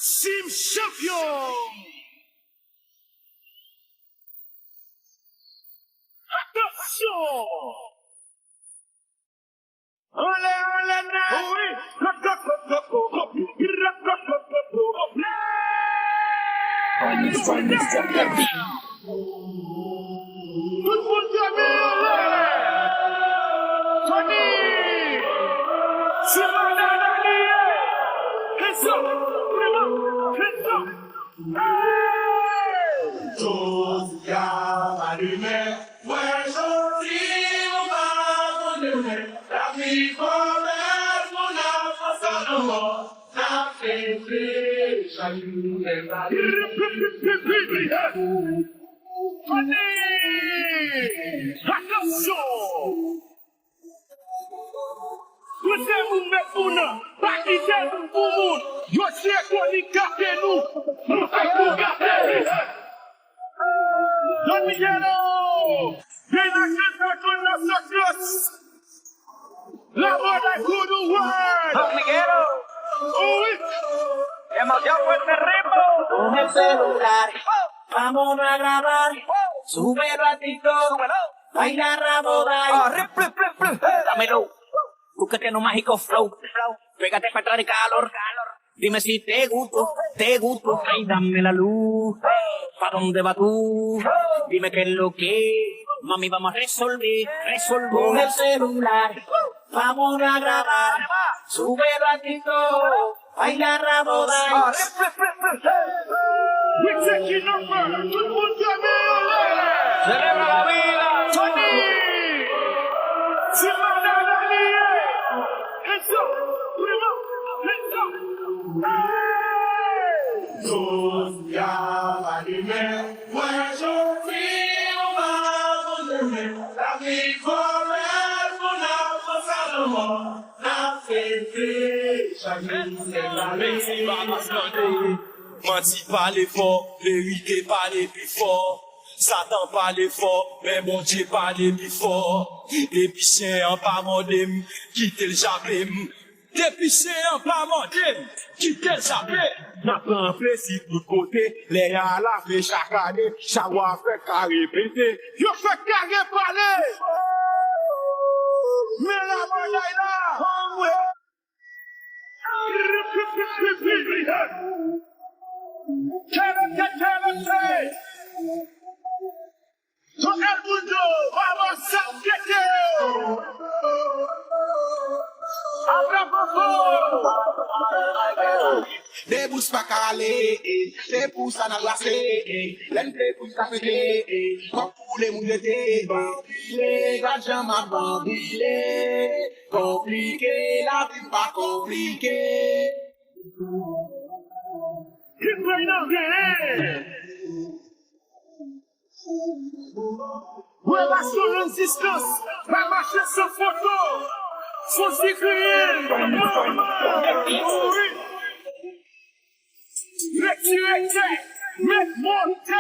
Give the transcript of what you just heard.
Sim Champion! Attention! Olé, olé, oui! Tout le monde Tony! C'est mon allié! C'est ça! C'est ça! Tous allumé, ouais, joli, on va allumer. La vie commence, mon enfant, ça nous mord. Ça fait plaisir, j'allume les Tony! Attention! Você mumefuna, bakite mumumut, yoshe koni kate nou, mufaku kate. Don Miguelo, vena kenta kona sakos. La moda kudu word. Don Miguelo, Oui. demasiado fuerte el ritmo. Con el celular, vámonos a grabar. Súbelo a TikTok, baila Rabodai. Dámelo. Búscate en un mágico flow. Pégate para entrar en calor. Dime si te gusto. Ay, dame la luz. ¿Pa' dónde vas tú? Dime qué es lo que. Mami, vamos a resolver. Con el celular, vámonos a grabar. Súbelo a TikTok, baila Rabodai. We taking over. Tout le monde Celebra la vida. Tony! C'est mon allié! C'est ça! Vraiment! C'est ça! Tous allumé, ouais, joli, on va allumer. La vie commence, mon enfant, ça nous mord. Ça fait plaisir, j'allume les Menti parler fort, vérité parler plus fort. Satan parler fort, mais mon Dieu parler plus fort. Depuis c'est un pas modem, quitte le japem. Depuis c'est un pas modem, quitte le japem. N'a pas un plaisir de côté, les à la fait chaque année, savoir fait qu'à répéter. Yo fait carré parler! Mais la monnaie est là! Québec! So El Mundo, vamos a Ghetto! Abra Debous pa kale, te pou sa nan glase, len te pou sa fete, kop pou le moun ete, le gajan ma bambile, komplike, la vie pa komplike. Keep right up there! Relation résistance, pas marcher sans photo, sans s'écrire. Retirez, mais montez!